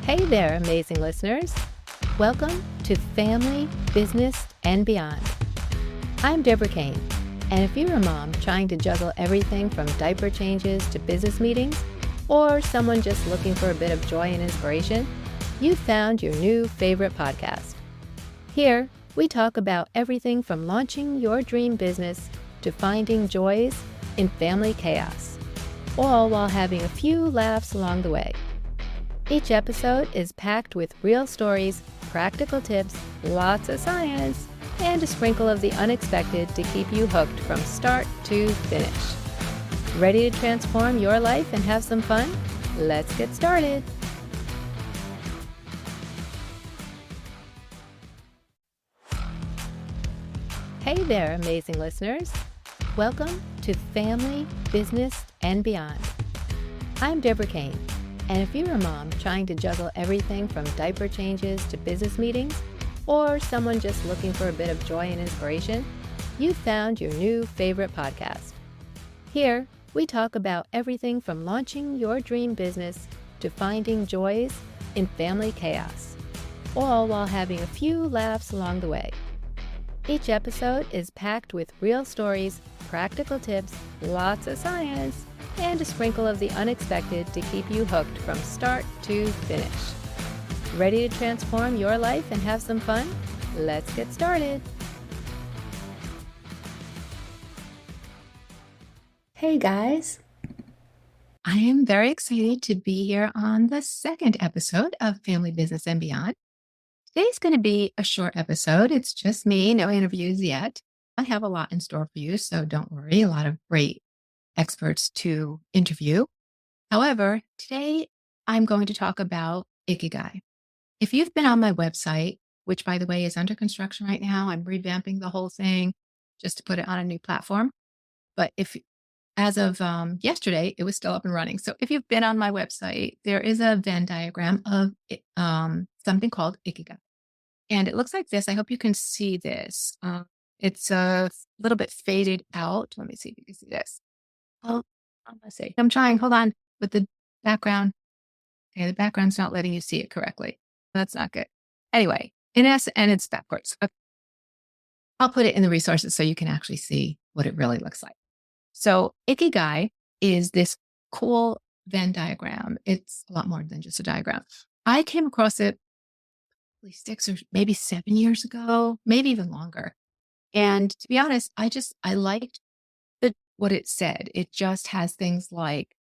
Hey there, amazing listeners. Welcome to Family, Business, and Beyond. I'm Deborah Kane, and if you're a mom trying to juggle everything from diaper changes to business meetings, or someone just looking for a bit of joy and inspiration, you've found your new favorite podcast. Here, we talk about everything from launching your dream business to finding joys in family chaos, all while having a few laughs along the way. Each episode is packed with real stories, practical tips, lots of science, and a sprinkle of the unexpected to keep you hooked from start to finish. Ready to transform your life and have some fun? Let's get started. Hey there, amazing listeners. Welcome to Family, Business, and Beyond. I'm Deborah Kane. And if you're a mom trying to juggle everything from diaper changes to business meetings, or someone just looking for a bit of joy and inspiration, you've found your new favorite podcast. Here, we talk about everything from launching your dream business to finding joys in family chaos, all while having a few laughs along the way. Each episode is packed with real stories, practical tips, lots of science, and a sprinkle of the unexpected to keep you hooked from start to finish. Ready to transform your life and have some fun? Let's get started. Hey guys, I am very excited to be here on the second episode of Family Business and Beyond. Today's going to be a short episode. It's just me, no interviews yet. I have a lot in store for you, so don't worry, a lot of great experts to interview. However, today I'm going to talk about Ikigai. If you've been on my website, which by the way is under construction right now, I'm revamping the whole thing just to put it on a new platform. But if as of yesterday, it was still up and running. So if you've been on my website, there is a Venn diagram of something called Ikigai. And it looks like this. I hope you can see this. It's a little bit faded out. Let me see if you can see this. Oh, let's see. I'm trying. Hold on with the background. Okay, the background's not letting you see it correctly. That's not good. Anyway, in essence, and it's backwards. Okay. I'll put it in the resources so you can actually see what it really looks like. So Ikigai is this cool Venn diagram. It's a lot more than just a diagram. I came across it probably 6 or maybe 7 years ago, maybe even longer. And to be honest, I liked what it said. It just has things like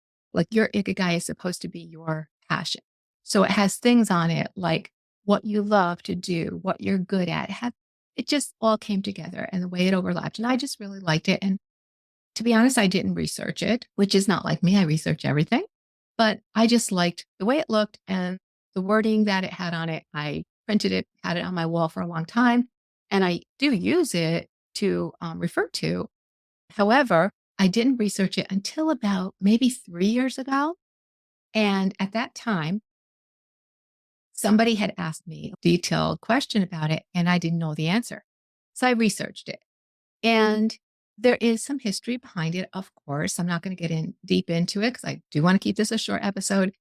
your Ikigai is supposed to be your passion. So it has things on it like what you love to do, what you're good at. It just all came together and the way it overlapped. And I just really liked it. And to be honest, I didn't research it, which is not like me. I research everything, but I just liked the way it looked and the wording that it had on it. I printed it, had it on my wall for a long time, and I do use it to refer to. However, I didn't research it until about maybe 3 years ago. And at that time, somebody had asked me a detailed question about it, and I didn't know the answer. So I researched it. And there is some history behind it, of course. I'm not going to get in deep into it because I do want to keep this a short episode.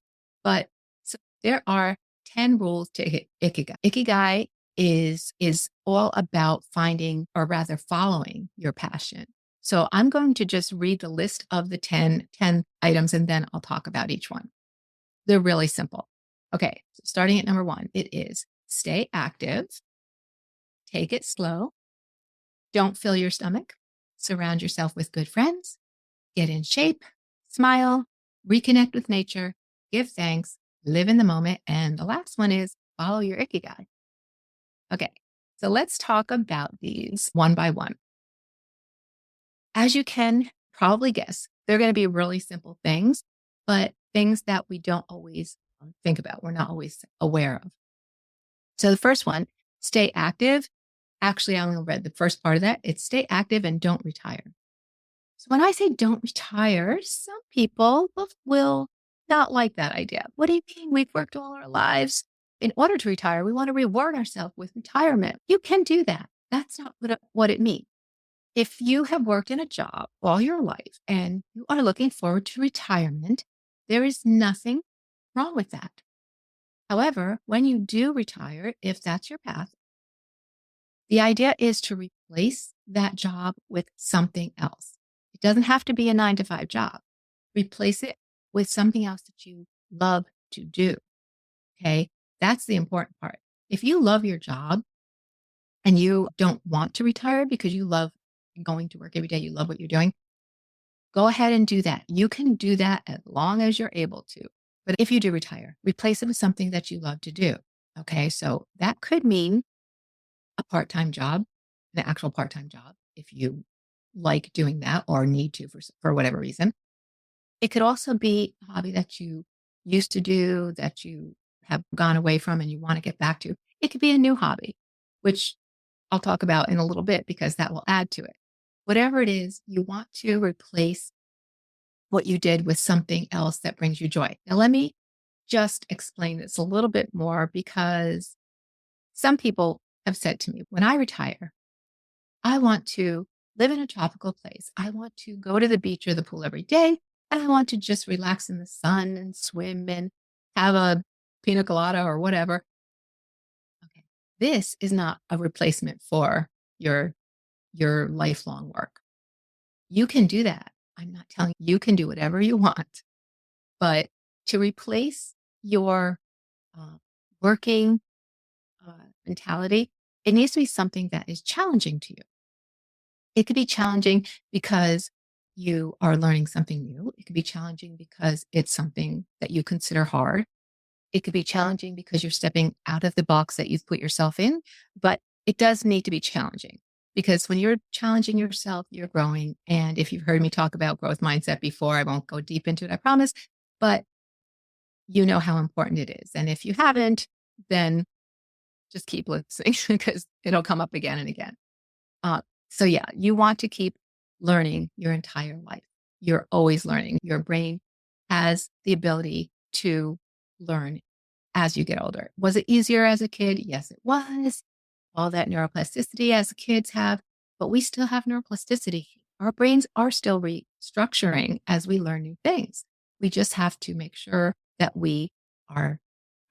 But so there are 10 rules to Ikigai. Ikigai is all about finding, or rather following your passion. So I'm going to just read the list of the 10 items, and then I'll talk about each one. They're really simple. Okay, so starting at number 1, it is stay active, take it slow, don't fill your stomach, surround yourself with good friends, get in shape, smile, reconnect with nature, give thanks, live in the moment, and the last one is follow your Ikigai. Okay, so let's talk about these one by one. As you can probably guess, they're going to be really simple things, but things that we don't always think about, we're not always aware of. So the first one, stay active. Actually, I only read the first part of that. It's stay active and don't retire. So when I say don't retire, some people will not like that idea. What do you mean? We've worked all our lives. In order to retire, we want to reward ourselves with retirement. You can do that. That's not what it means. If you have worked in a job all your life and you are looking forward to retirement, there is nothing wrong with that. However, when you do retire, if that's your path, the idea is to replace that job with something else. It doesn't have to be a 9 to 5 job. Replace it with something else that you love to do. Okay. That's the important part. If you love your job and you don't want to retire because you love going to work every day, you love what you're doing, go ahead and do that. You can do that as long as you're able to. But if you do retire, replace it with something that you love to do. Okay. So that could mean a part-time job, an actual part-time job, if you like doing that or need to for whatever reason. It could also be a hobby that you used to do that you have gone away from and you want to get back to. It could be a new hobby, which I'll talk about in a little bit because that will add to it. Whatever it is, you want to replace what you did with something else that brings you joy. Now, let me just explain this a little bit more because some people have said to me, when I retire, I want to live in a tropical place. I want to go to the beach or the pool every day, and I want to just relax in the sun and swim and have a pina colada or whatever. Okay. This is not a replacement for your your lifelong work. You can do that. I'm not telling you can do whatever you want, but to replace your uh, working mentality, it needs to be something that is challenging to you. It could be challenging because you are learning something new. It could be challenging because it's something that you consider hard. It could be challenging because you're stepping out of the box that you've put yourself in, but it does need to be challenging because when you're challenging yourself, you're growing. And if you've heard me talk about growth mindset before, I won't go deep into it, I promise, but you know how important it is. And if you haven't, then just keep listening because it'll come up again and again. Uh, so yeah, you want to keep learning your entire life. You're always learning. Your brain has the ability to learn as you get older. Was it easier as a kid? Yes, it was. All that neuroplasticity as kids have, but we still have neuroplasticity. Our brains are still restructuring as we learn new things. We just have to make sure that we are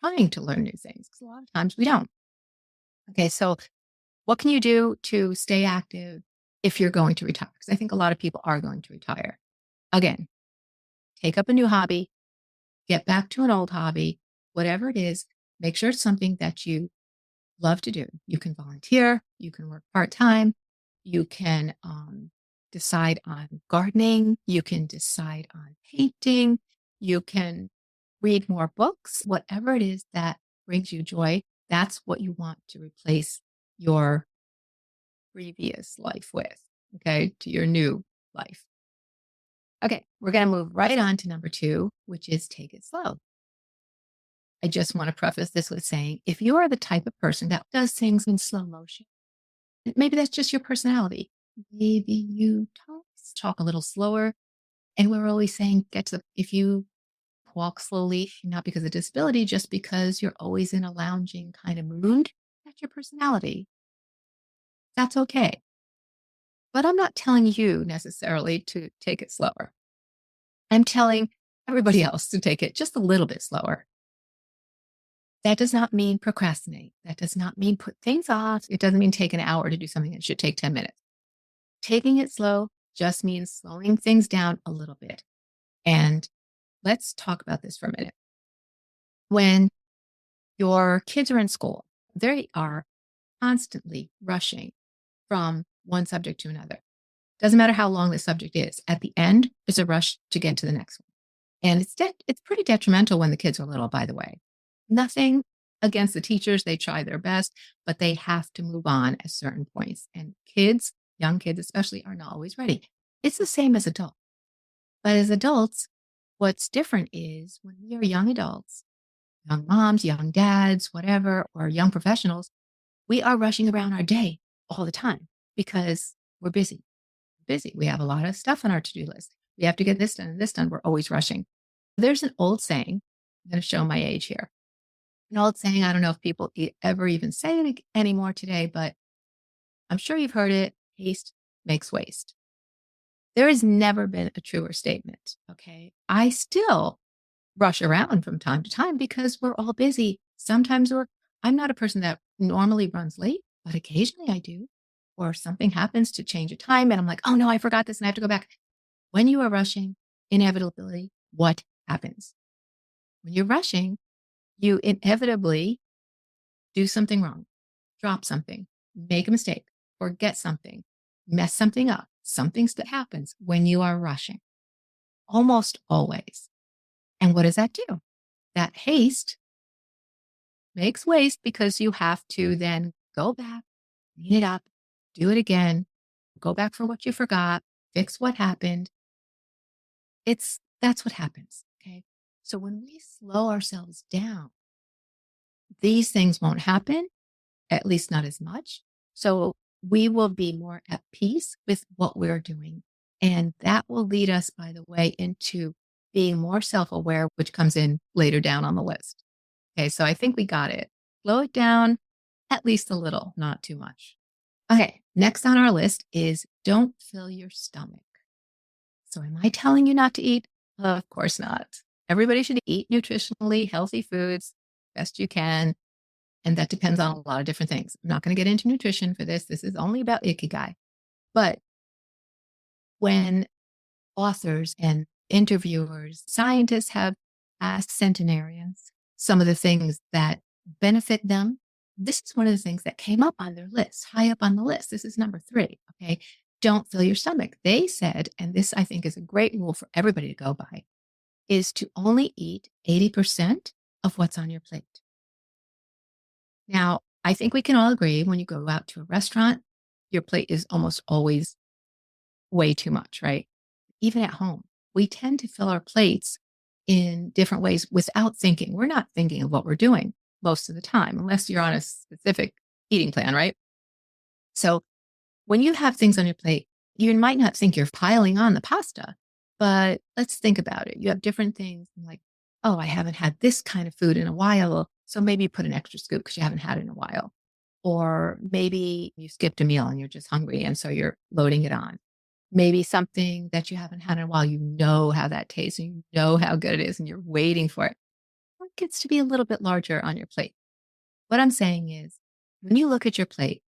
trying to learn new things because a lot of times we don't. Okay, so what can you do to stay active if you're going to retire? Because I think a lot of people are going to retire. Again, take up a new hobby, get back to an old hobby, whatever it is, make sure it's something that you love to do. You can volunteer, you can work part time, you can decide on gardening, you can decide on painting, you can read more books, whatever it is that brings you joy. That's what you want to replace your previous life with, okay, to your new life. Okay, we're going to move right on to number 2, which is take it slow. I just want to preface this with saying if you are the type of person that does things in slow motion, maybe that's just your personality. Maybe you talk a little slower. And we're always saying, if you walk slowly, not because of disability, just because you're always in a lounging kind of mood, that's your personality. That's okay. But I'm not telling you necessarily to take it slower. I'm telling everybody else to take it just a little bit slower. That does not mean procrastinate. That does not mean put things off. It doesn't mean take an hour to do something that should take 10 minutes. Taking it slow just means slowing things down a little bit. And let's talk about this for a minute. When your kids are in school, they are constantly rushing from one subject to another. Doesn't matter how long the subject is. At the end, it's a rush to get to the next one. And it's pretty detrimental when the kids are little, by the way. Nothing against the teachers. They try their best, but they have to move on at certain points. And kids, young kids especially, are not always ready. It's the same as adults. But as adults, what's different is when we are young adults, young moms, young dads, whatever, or young professionals, we are rushing around our day all the time because we're busy. Busy. We have a lot of stuff on our to-do list. We have to get this done and this done. We're always rushing. There's an old saying, I'm going to show my age here. An old saying, I don't know if people ever even say it anymore today, but I'm sure you've heard it. Haste makes waste. There has never been a truer statement. Okay. I still rush around from time to time because we're all busy. Sometimes I'm not a person that normally runs late, but occasionally I do. Or something happens to change a time and I'm like, oh no, I forgot this and I have to go back. When you are rushing, inevitably, what happens? When you're rushing, you inevitably do something wrong, drop something, make a mistake, forget something, mess something up. Something that happens when you are rushing, almost always. And what does that do? That haste makes waste because you have to then go back, clean it up, do it again, go back for what you forgot, fix what happened. That's what happens. Okay. So when we slow ourselves down, these things won't happen, at least not as much. So we will be more at peace with what we're doing. And that will lead us, by the way, into being more self aware, which comes in later down on the list. Okay. So I think we got it. Slow it down at least a little, not too much. Okay. Next on our list is don't fill your stomach. So am I telling you not to eat? Of course not. Everybody should eat nutritionally healthy foods best you can. And that depends on a lot of different things. I'm not going to get into nutrition for this. This is only about Ikigai. But when authors and interviewers, scientists have asked centenarians some of the things that benefit them, this is one of the things that came up on their list, high up on the list. This is number 3. Okay. Don't fill your stomach. They said, and this I think is a great rule for everybody to go by, is to only eat 80% of what's on your plate. Now, I think we can all agree when you go out to a restaurant, your plate is almost always way too much, right? Even at home, we tend to fill our plates in different ways without thinking. We're not thinking of what we're doing most of the time, unless you're on a specific eating plan, right? So when you have things on your plate, you might not think you're piling on the pasta, but let's think about it. You have different things like, oh, I haven't had this kind of food in a while. So maybe you put an extra scoop because you haven't had it in a while. Or maybe you skipped a meal and you're just hungry. And so you're loading it on. Maybe something that you haven't had in a while, you know how that tastes and you know how good it is and you're waiting for it. It gets to be a little bit larger on your plate. What I'm saying is when you look at your plate,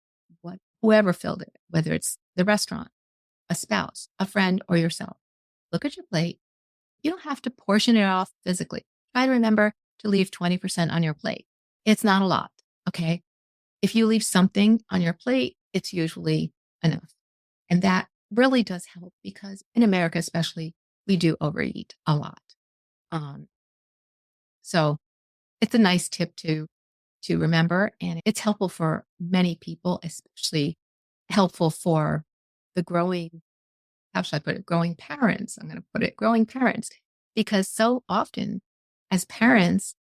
whoever filled it, whether it's the restaurant, a spouse, a friend, or yourself, look at your plate. You don't have to portion it off physically. Try to remember to leave 20% on your plate. It's not a lot. Okay. If you leave something on your plate, it's usually enough. And that really does help because in America, especially, we do overeat a lot. So it's a nice tip to remember. And it's helpful for many people, especially helpful for the growing, how should I put it? Growing parents. I'm going to put it growing parents, because so often as parents,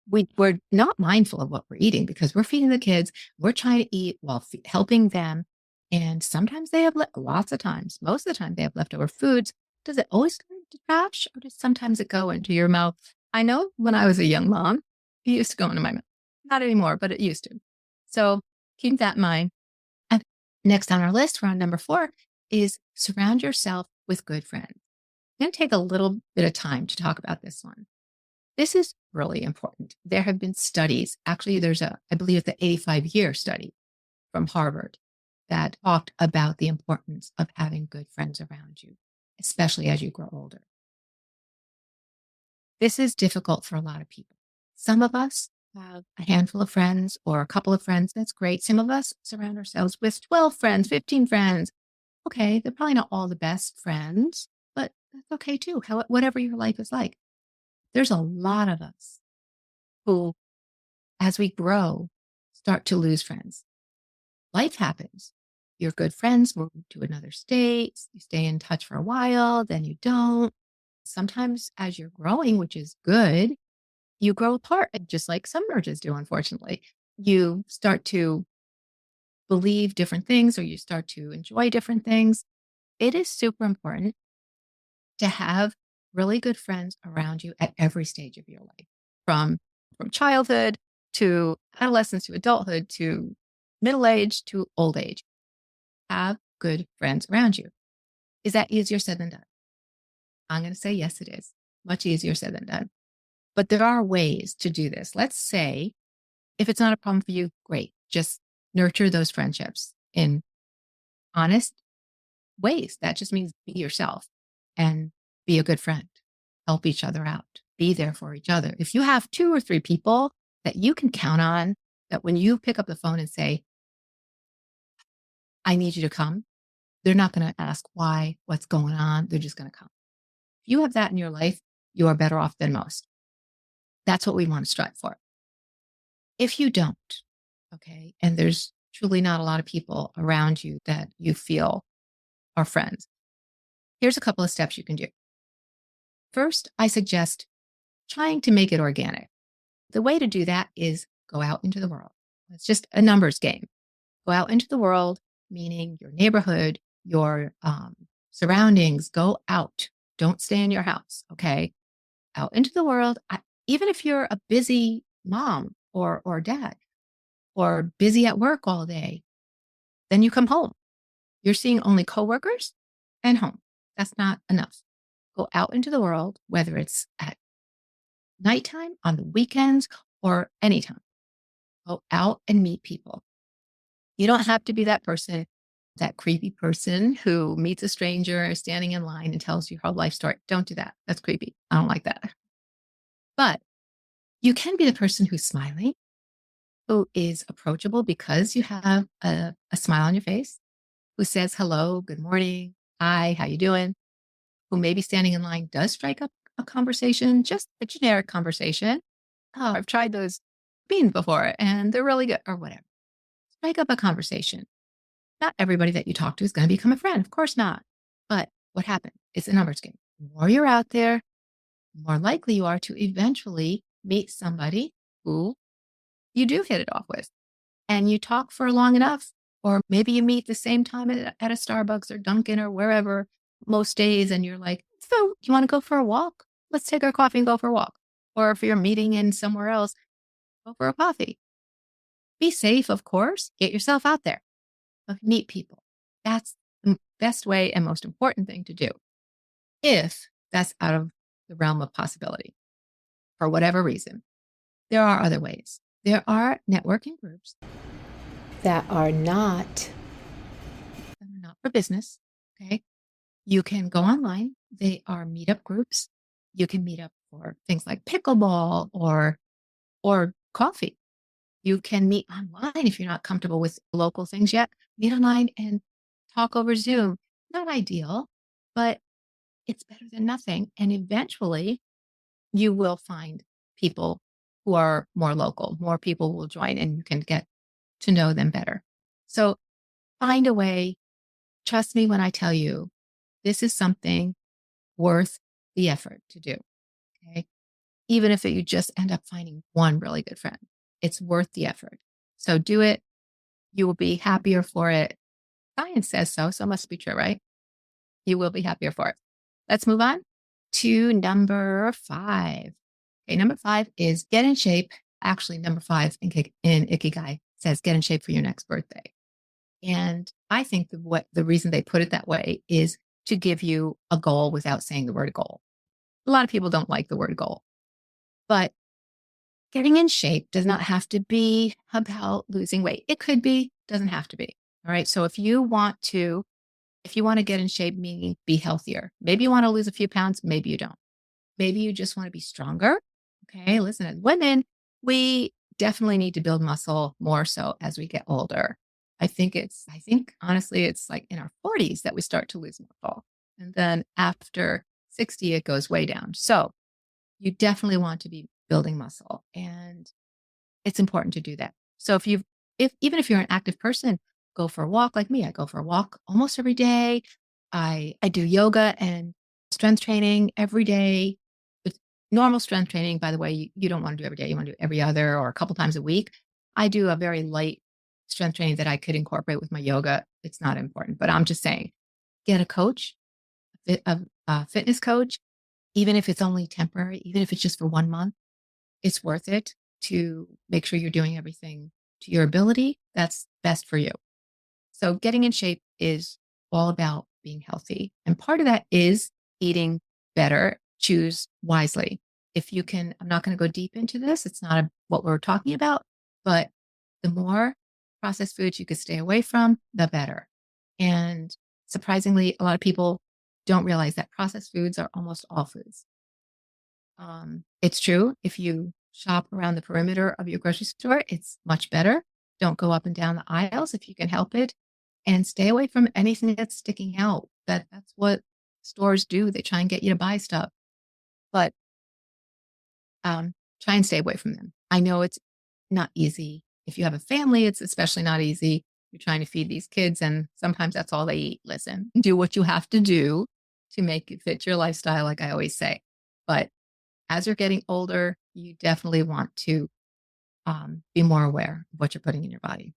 we're not mindful of what we're eating because we're feeding the kids. We're trying to eat while helping them. And sometimes they have lots of times, most of the time they have leftover foods. Does it always go into trash or does sometimes it go into your mouth? I know when I was a young mom, it used to go into my mouth. Not anymore, but it used to. So keep that in mind. And next on our list, we're on number 4, is surround yourself with good friends. I'm going to take a little bit of time to talk about this one. This is really important. There have been studies. Actually, I believe it's the 85-year study from Harvard that talked about the importance of having good friends around you, especially as you grow older. This is difficult for a lot of people. Some of us have a handful of friends or a couple of friends. That's great. Some of us surround ourselves with 12 friends, 15 friends. Okay, they're probably not all the best friends, but that's okay too. Whatever your life is like. There's a lot of us who, as we grow, start to lose friends. Life happens. Your good friends move to another state. You stay in touch for a while, then you don't. Sometimes as you're growing, which is good, you grow apart, just like some marriages do, unfortunately. You start to believe different things or you start to enjoy different things. It is super important to have really good friends around you at every stage of your life, from childhood to adolescence to adulthood to middle age to old age. Have good friends around you. Is that easier said than done? I'm going to say yes, it is. Much easier said than done. But there are ways to do this. Let's say if it's not a problem for you, great. Just nurture those friendships in honest ways. That just means be yourself and be a good friend. Help each other out. Be there for each other. If you have 2 or 3 people that you can count on, that when you pick up the phone and say, I need you to come, they're not going to ask why, what's going on. They're just going to come. If you have that in your life, you are better off than most. That's what we want to strive for. If you don't, okay, and there's truly not a lot of people around you that you feel are friends, here's a couple of steps you can do. First, I suggest trying to make it organic. The way to do that is go out into the world. It's just a numbers game. Go out into the world, meaning your neighborhood, your surroundings. Go out. Don't stay in your house, okay? Out into the world. Even if you're a busy mom or dad or busy at work all day, then you come home. You're seeing only coworkers and home. That's not enough. Go out into the world, whether it's at nighttime, on the weekends, or anytime. Go out and meet people. You don't have to be that person, that creepy person who meets a stranger standing in line and tells you her life story. Don't do that. That's creepy. I don't like that. But you can be the person who's smiling, who is approachable because you have a smile on your face, who says hello, good morning, hi, how you doing? Who maybe standing in line does strike up a conversation, just a generic conversation. Oh, I've tried those beans before and they're really good, or whatever. Strike up a conversation. Not everybody that you talk to is going to become a friend. Of course not. But what happened? It's a numbers game. The more you're out there, the more likely you are to eventually meet somebody who you do hit it off with. And you talk for long enough, or maybe you meet the same time at a Starbucks or Dunkin' or wherever most days, and you're like, so you want to go for a walk? Let's take our coffee and go for a walk. Or if you're meeting in somewhere else, go for a coffee. Be safe, of course. Get yourself out there. But meet people. That's the best way and most important thing to do. If that's out of the realm of possibility, for whatever reason, there are other ways. There are networking groups that are not for business. Okay. You can go online. They are meetup groups. You can meet up for things like pickleball or coffee. You can meet online if you're not comfortable with local things yet. Meet online and talk over Zoom. Not ideal, but it's better than nothing. And eventually you will find people who are more local. More people will join and you can get to know them better. So find a way. Trust me when I tell you, this is something worth the effort to do. Okay. Even if you just end up finding one really good friend, it's worth the effort. So do it. You will be happier for it. Science says so. So it must be true, right? You will be happier for it. Let's move on to number 5. Okay. Number 5 is get in shape. Actually, number 5 in Ikigai says get in shape for your next birthday. And I think the reason they put it that way is to give you a goal without saying the word goal. A lot of people don't like the word goal, but getting in shape does not have to be about losing weight. It could be, doesn't have to be. All right. So if you want to get in shape, meaning be healthier, maybe you want to lose a few pounds, maybe you don't. Maybe you just want to be stronger. Okay. Listen, as women, we definitely need to build muscle more so as we get older. I think honestly, it's like in our 40s that we start to lose muscle. And then after 60, it goes way down. So you definitely want to be building muscle, and it's important to do that. So even if you're an active person, go for a walk like me. I go for a walk almost every day. I do yoga and strength training every day. With normal strength training, by the way, you don't want to do every day. You want to do every other or a couple times a week. I do a very light strength training that I could incorporate with my yoga. It's not important, but I'm just saying, get a coach, a fitness coach, even if it's only temporary, even if it's just for 1 month, it's worth it to make sure you're doing everything to your ability that's best for you. So getting in shape is all about being healthy. And part of that is eating better, choose wisely. if you can, I'm not going to go deep into this. It's not what we're talking about, but the more processed foods you could stay away from, the better. And surprisingly, a lot of people don't realize that processed foods are almost all foods. It's true. If you shop around the perimeter of your grocery store, it's much better. Don't go up and down the aisles if you can help it, and stay away from anything that's sticking out. That's what stores do. They try and get you to buy stuff, but try and stay away from them. I know it's not easy. If you have a family, it's especially not easy. You're trying to feed these kids, and sometimes that's all they eat. Listen, do what you have to do to make it fit your lifestyle, like I always say. But as you're getting older, you definitely want to be more aware of what you're putting in your body.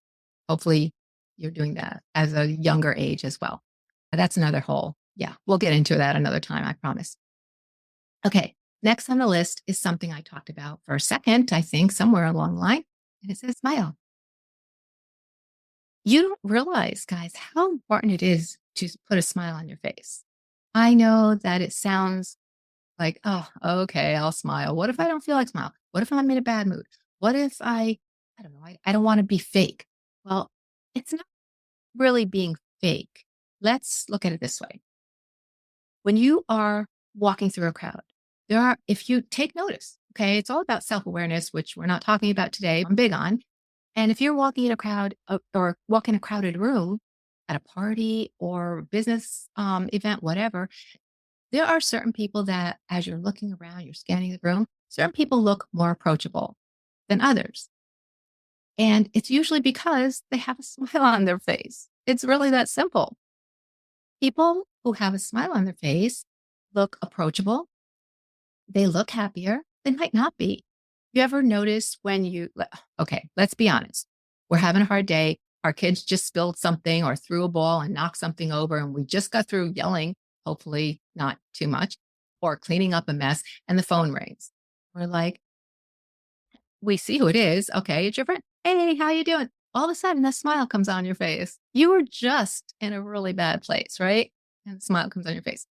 Hopefully, you're doing that as a younger age as well. That's another whole, yeah, we'll get into that another time, I promise. Okay, next on the list is something I talked about for a second, I think, somewhere along the line, and it says smile. You don't realize, guys, how important it is to put a smile on your face. I know that it sounds like, oh, okay, I'll smile. What if I don't feel like smile? What if I'm in a bad mood? What if I don't know, I don't want to be fake? Well, it's not really being fake. Let's look at it this way. When you are walking through a crowd, if you take notice, okay, it's all about self awareness, which we're not talking about today. I'm big on. And if you're walking in a crowd or walk in a crowded room at a party or business event, whatever, there are certain people that, as you're looking around, you're scanning the room, certain people look more approachable than others. And it's usually because they have a smile on their face. It's really that simple. People who have a smile on their face look approachable. They look happier. They might not be. You ever notice okay, let's be honest. We're having a hard day. Our kids just spilled something or threw a ball and knocked something over, and we just got through yelling, hopefully not too much, or cleaning up a mess, and the phone rings. We're like, we see who it is. Okay, it's your friend. Hey, how you doing? All of a sudden, a smile comes on your face. You were just in a really bad place, right? And a smile comes on your face.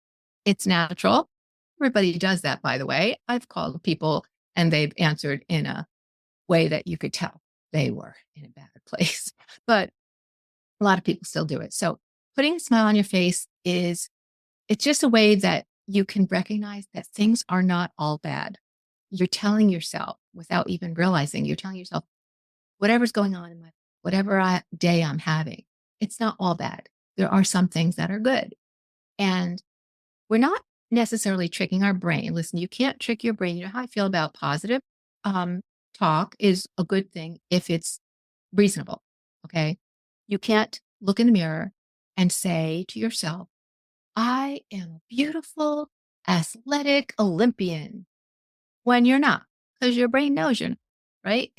It's natural. Everybody does that, by the way. I've called people and they've answered in a way that you could tell they were in a bad place. But a lot of people still do it. So putting a smile on your face it's just a way that you can recognize that things are not all bad. You're telling yourself, without even realizing, you're telling yourself, whatever's going on in my whatever day I'm having, it's not all bad. There are some things that are good. And we're not necessarily tricking our brain. Listen, you can't trick your brain. You know how I feel about positive talk is a good thing if it's reasonable. Okay. You can't look in the mirror and say to yourself, I am a beautiful, athletic Olympian, when you're not, because your brain knows you're not, right?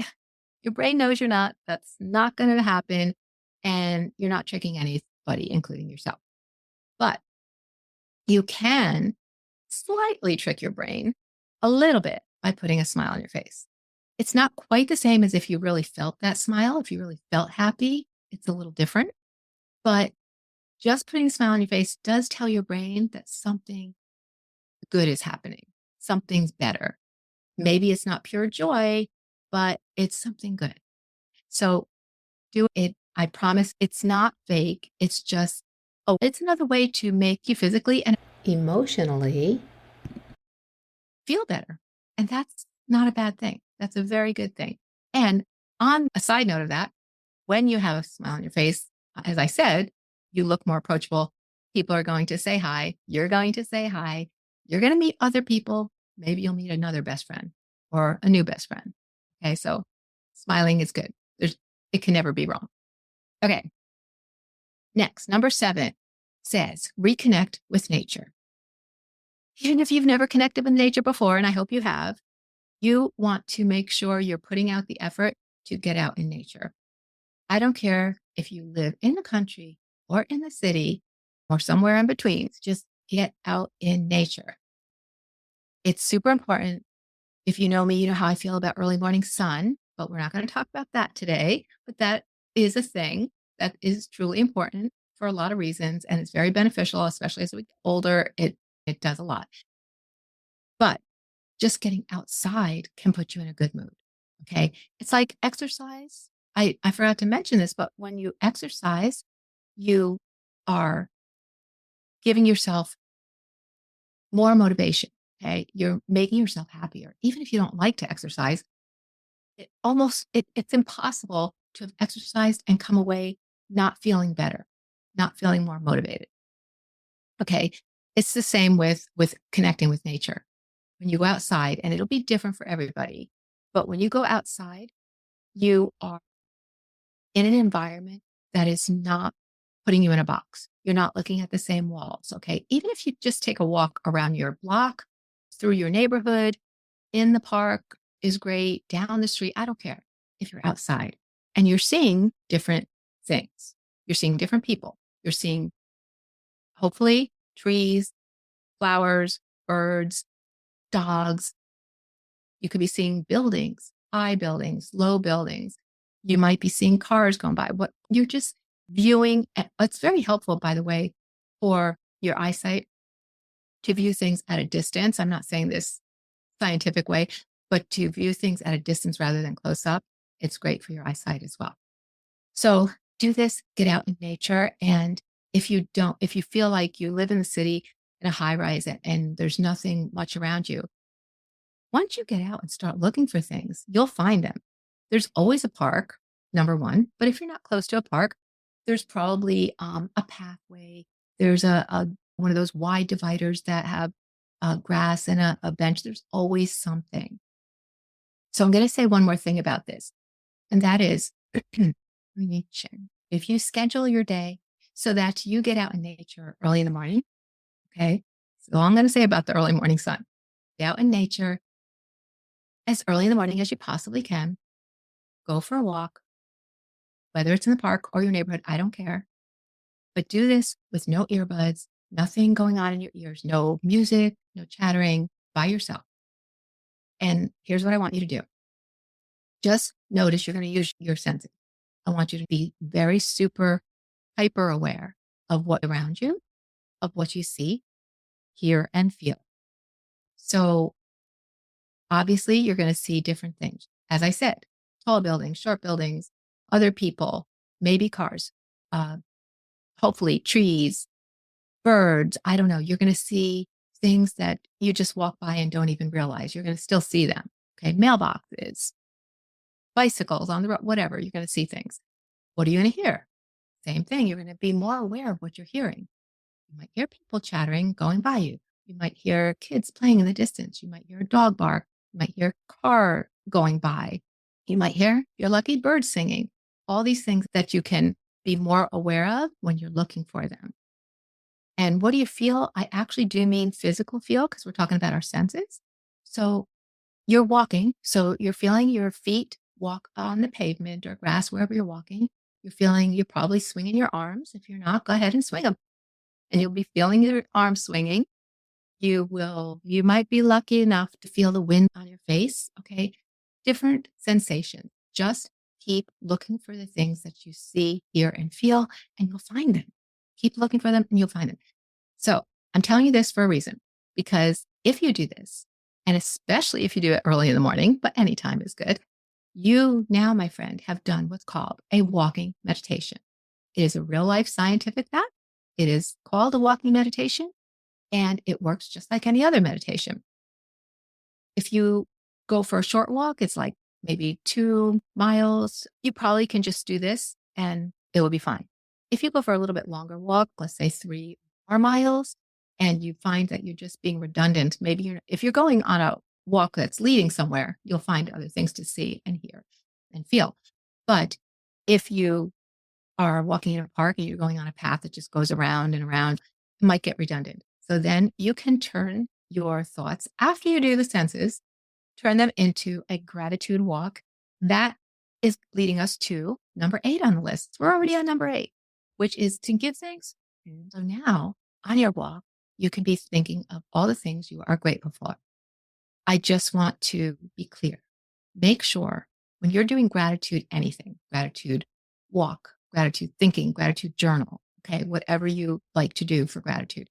Your brain knows you're not. That's not going to happen. And you're not tricking anybody, including yourself. But you can slightly trick your brain a little bit by putting a smile on your face. It's not quite the same as if you really felt that smile. If you really felt happy, it's a little different. But just putting a smile on your face does tell your brain that something good is happening. Something's better. Maybe it's not pure joy, but it's something good. So do it. I promise it's not fake. It's just, it's another way to make you physically and emotionally feel better. And that's not a bad thing. That's a very good thing. And on a side note of that, when you have a smile on your face, as I said, you look more approachable. People are going to say hi. You're going to say hi. You're going to meet other people. Maybe you'll meet another best friend or a new best friend. Okay. So smiling is good. It can never be wrong. Okay. Next, number 7 says reconnect with nature. Even if you've never connected with nature before, and I hope you have, you want to make sure you're putting out the effort to get out in nature. I don't care if you live in the country or in the city or somewhere in between, just get out in nature. It's super important. If you know me, you know how I feel about early morning sun, but we're not going to talk about that today. But that is a thing that is truly important for a lot of reasons. And it's very beneficial, especially as we get older. It does a lot. But just getting outside can put you in a good mood. Okay. It's like exercise. I forgot to mention this, but when you exercise, you are giving yourself more motivation. Okay. You're making yourself happier. Even if you don't like to exercise, it's impossible to have exercised and come away not feeling better, not feeling more motivated. Okay. It's the same with connecting with nature. When you go outside, and it'll be different for everybody, but when you go outside, you are in an environment that is not putting you in a box. You're not looking at the same walls. Okay. Even if you just take a walk around your block, through your neighborhood, in the park is great, down the street, I don't care. If you're outside and you're seeing different things, you're seeing different people, you're seeing hopefully trees, flowers, birds, dogs. You could be seeing buildings, high buildings, low buildings. You might be seeing cars going by. What you're just viewing. It's very helpful, by the way, for your eyesight to view things at a distance. I'm not saying this scientific way, but to view things at a distance rather than close up. It's great for your eyesight as well. So do this, get out in nature. And if you feel like you live in the city in a high rise and there's nothing much around you, once you get out and start looking for things, you'll find them. There's always a park, number one. But if you're not close to a park, there's probably a pathway. There's a one of those wide dividers that have grass and a bench. There's always something. So I'm going to say one more thing about this, and that is if you schedule your day so that you get out in nature early in the morning, okay? So all I'm going to say about the early morning sun, get out in nature as early in the morning as you possibly can. Go for a walk, whether it's in the park or your neighborhood, I don't care. But do this with no earbuds, nothing going on in your ears, no music, no chattering, by yourself. And here's what I want you to do. Just notice you're going to use your senses. I want you to be very super hyper aware of what's around you, of what you see, hear, and feel. So obviously, you're going to see different things. As I said, tall buildings, short buildings, other people, maybe cars, hopefully trees, birds. I don't know. You're going to see things that you just walk by and don't even realize. You're going to still see them. Okay. Mailboxes, bicycles on the road, whatever. You're going to see things. What are you going to hear? Same thing. You're going to be more aware of what you're hearing. You might hear people chattering going by you. You might hear kids playing in the distance. You might hear a dog bark. You might hear a car going by. You might hear your lucky bird singing. All these things that you can be more aware of when you're looking for them. And what do you feel? I actually do mean physical feel because we're talking about our senses. So you're walking. So you're feeling your feet walk on the pavement or grass, wherever you're walking. You're probably swinging your arms. If you're not, go ahead and swing them. And you'll be feeling your arms swinging. You might be lucky enough to feel the wind on your face. Okay. Different sensations. Just keep looking for the things that you see, hear, and feel, and you'll find them. Keep looking for them and you'll find them. So I'm telling you this for a reason, because if you do this, and especially if you do it early in the morning, but any time is good, you now, my friend, have done what's called a walking meditation. It is a real life scientific fact. It is called a walking meditation, and it works just like any other meditation. If you go for a short walk, it's like maybe 2 miles. You probably can just do this and it will be fine. If you go for a little bit longer walk, let's say 3 or 4 miles, and you find that you're just being redundant, if you're going on a walk that's leading somewhere, you'll find other things to see and hear and feel. But if you are walking in a park and you're going on a path that just goes around and around, it might get redundant. So then you can turn your thoughts after you do the senses, turn them into a gratitude walk. That is leading us to number 8 on the list. We're already on number 8, which is to give thanks. So now on your walk, you can be thinking of all the things you are grateful for. I just want to be clear. Make sure when you're doing gratitude, anything, gratitude walk, gratitude thinking, gratitude journal, okay, whatever you like to do for gratitude,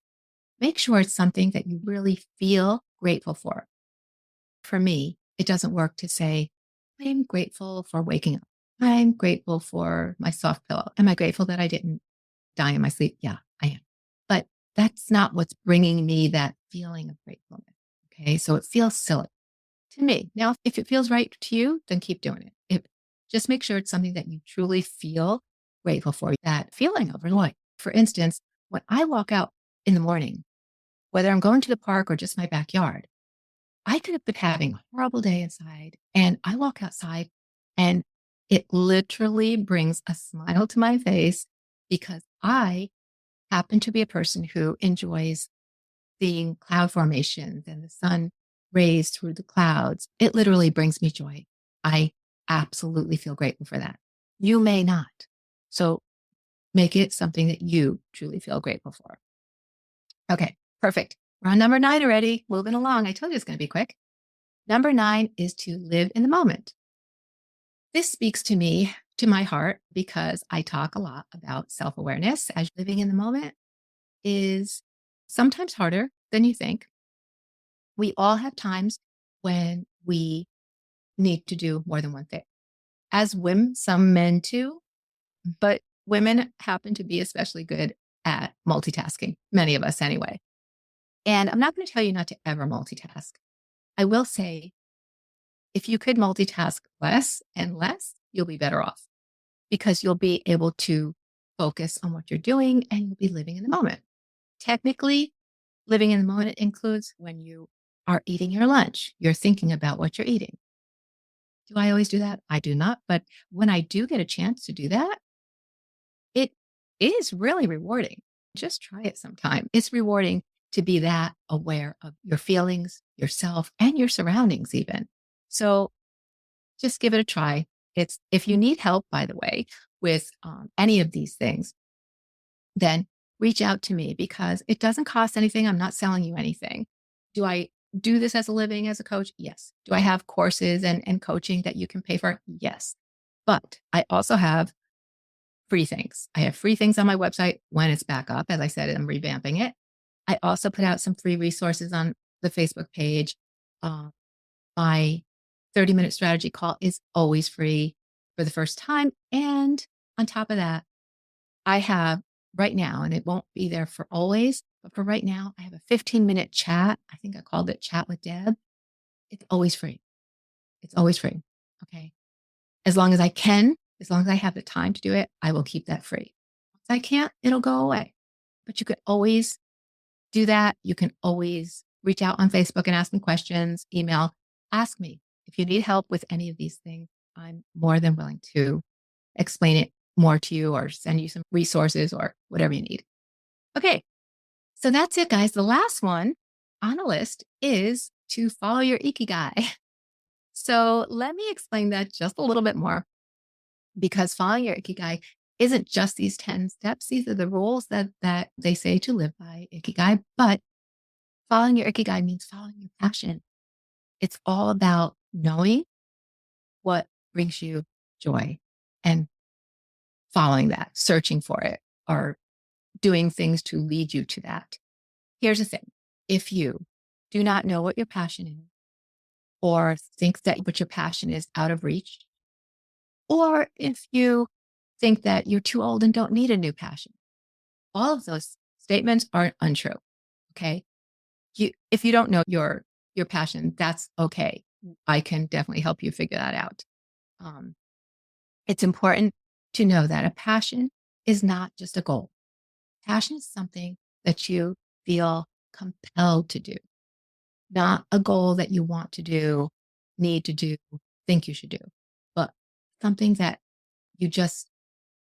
make sure it's something that you really feel grateful for. For me, it doesn't work to say, I'm grateful for waking up. I'm grateful for my soft pillow. Am I grateful that I didn't die in my sleep? Yeah, I am. But that's not what's bringing me that feeling of gratefulness. Okay. So it feels silly to me. Now, if it feels right to you, then keep doing it. Just make sure it's something that you truly feel grateful for, that feeling of joy. For instance, when I walk out in the morning, whether I'm going to the park or just my backyard, I could have been having a horrible day inside, and I walk outside and it literally brings a smile to my face because I happen to be a person who enjoys seeing cloud formations and the sun rays through the clouds. It literally brings me joy. I absolutely feel grateful for that. You may not. So make it something that you truly feel grateful for. Okay, perfect. We're on number 9 already. Moving along. I told you it's going to be quick. Number 9 is to live in the moment. This speaks to me, to my heart, because I talk a lot about self-awareness, as living in the moment is sometimes harder than you think. We all have times when we need to do more than one thing. As women, some men too, but women happen to be especially good at multitasking, many of us anyway. And I'm not going to tell you not to ever multitask. I will say, if you could multitask less and less, you'll be better off because you'll be able to focus on what you're doing and you'll be living in the moment. Technically, living in the moment includes when you are eating your lunch, you're thinking about what you're eating. Do I always do that? I do not. But when I do get a chance to do that, it is really rewarding. Just try it sometime. It's rewarding to be that aware of your feelings, yourself, and your surroundings, even. So just give it a try. It's if you need help, by the way, with any of these things, then reach out to me because it doesn't cost anything. I'm not selling you anything. Do I do this as a living as a coach? Yes. Do I have courses and coaching that you can pay for? Yes. But I also have free things. I have free things on my website when it's back up. As I said, I'm revamping it. I also put out some free resources on the Facebook page. My 30-minute strategy call is always free for the first time. And on top of that, I have right now, and it won't be there for always, but for right now, I have a 15-minute chat. I think I called it Chat with Deb. It's always free. It's always free. Okay. As long as I can, as long as I have the time to do it, I will keep that free. If I can't, it'll go away. But you could always do that. You can always reach out on Facebook and ask me questions, email, ask me. If you need help with any of these things, I'm more than willing to explain it more to you or send you some resources or whatever you need. Okay. So that's it, guys. The last one on the list is to follow your Ikigai. So let me explain that just a little bit more because following your Ikigai isn't just these 10 steps. These are the rules that they say to live by Ikigai, but following your Ikigai means following your passion. It's all about knowing what brings you joy and following that, searching for it, or doing things to lead you to that. Here's the thing. If you do not know what your passion is, or think that what your passion is out of reach, or if you think that you're too old and don't need a new passion, all of those statements are untrue. Okay. If you don't know your passion, that's okay. I can definitely help you figure that out. It's important to know that a passion is not just a goal. Passion is something that you feel compelled to do, not a goal that you want to do, need to do, think you should do, but something that you just,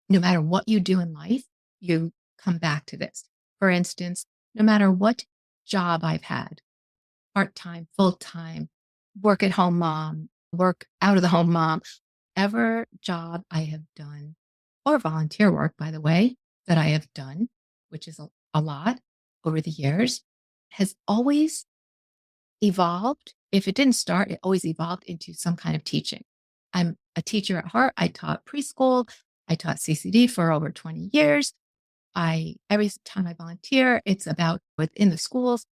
no matter what you do in life, you come back to this. For instance, no matter what job I've had, part-time, full-time, work at home mom, work out of the home mom, ever job I have done, or volunteer work, by the way, that I have done, which is a lot over the years, has always evolved. If it didn't start, it always evolved into some kind of teaching. I'm a teacher at heart. I taught preschool. I taught CCD for over 20 years. Every time I volunteer, it's about within the schools,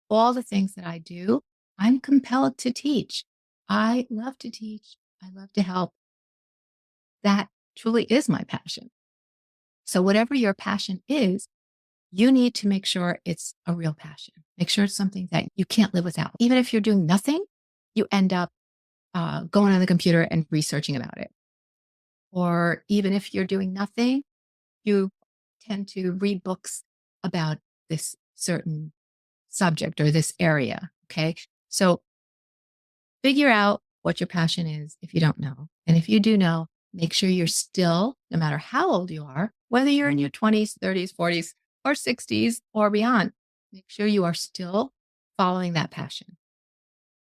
all the things that I do. I'm compelled to teach. I love to teach. I love to help. That truly is my passion. So whatever your passion is, you need to make sure it's a real passion. Make sure it's something that you can't live without. Even if you're doing nothing, you end up going on the computer and researching about it. Or even if you're doing nothing, you tend to read books about this certain subject or this area. Okay. So figure out what your passion is if you don't know. And if you do know, make sure you're still, no matter how old you are, whether you're in your 20s, 30s, 40s, or 60s or beyond, make sure you are still following that passion.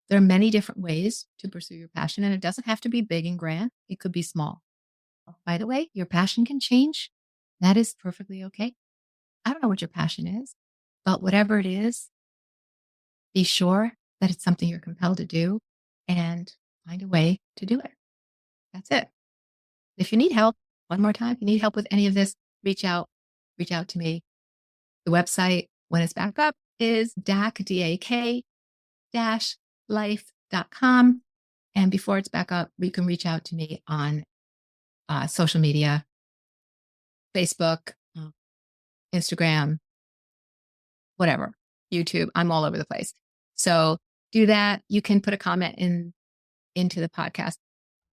There are many different ways to pursue your passion, and it doesn't have to be big and grand. It could be small. By the way, your passion can change. That is perfectly okay. I don't know what your passion is, but whatever it is, be sure that it's something you're compelled to do and find a way to do it. That's it. If you need help, one more time, if you need help with any of this, reach out to me. The website, when it's back up, is dak-life.com. And before it's back up, you can reach out to me on social media, Facebook, Instagram, whatever, YouTube. I'm all over the place. So do that. You can put a comment into the podcast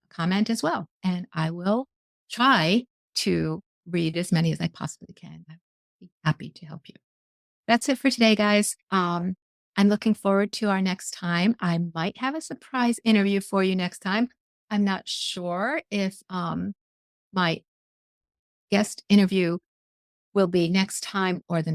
comment as well. And I will try to read as many as I possibly can. I'd be happy to help you. That's it for today, guys. I'm looking forward to our next time. I might have a surprise interview for you next time. I'm not sure if my guest interview will be next time or the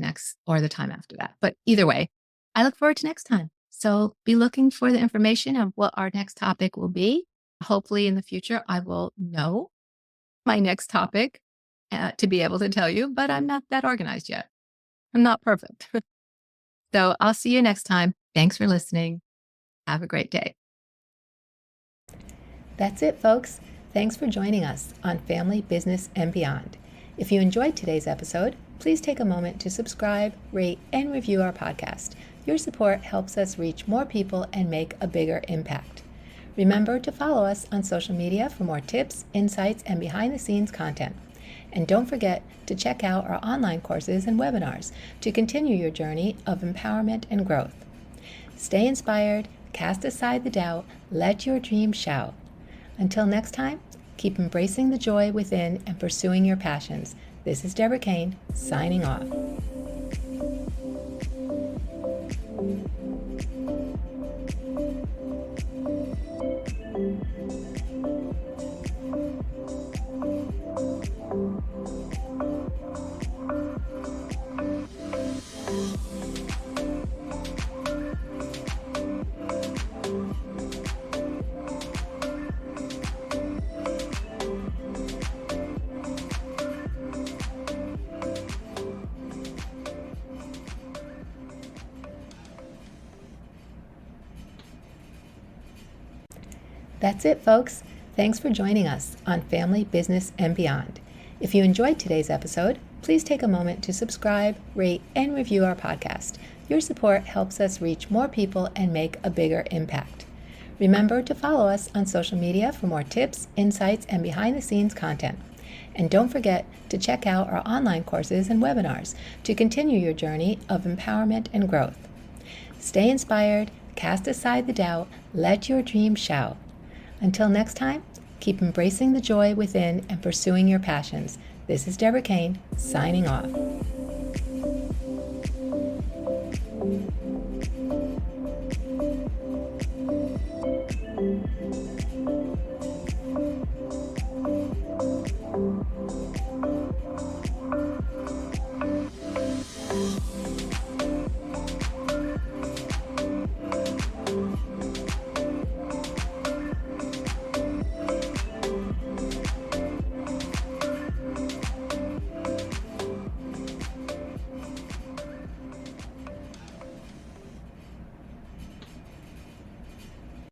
time after that. But either way, I look forward to next time. So be looking for the information of what our next topic will be. Hopefully in the future, I will know my next topic to be able to tell you, but I'm not that organized yet. I'm not perfect. So I'll see you next time. Thanks for listening. Have a great day. That's it, folks. Thanks for joining us on Family, Business, and Beyond. If you enjoyed today's episode, please take a moment to subscribe, rate, and review our podcast. Your support helps us reach more people and make a bigger impact. Remember to follow us on social media for more tips, insights, and behind-the-scenes content. And don't forget to check out our online courses and webinars to continue your journey of empowerment and growth. Stay inspired, cast aside the doubt, let your dreams shout. Until next time, keep embracing the joy within and pursuing your passions. This is Deborah Kane, signing off. That's it, folks. Thanks for joining us on Family, Business, and Beyond. If you enjoyed today's episode, please take a moment to subscribe, rate, and review our podcast. Your support helps us reach more people and make a bigger impact. Remember to follow us on social media for more tips, insights, and behind-the-scenes content. And don't forget to check out our online courses and webinars to continue your journey of empowerment and growth. Stay inspired, cast aside the doubt, let your dreams shout. Until next time, keep embracing the joy within and pursuing your passions. This is Deborah Kane, signing off.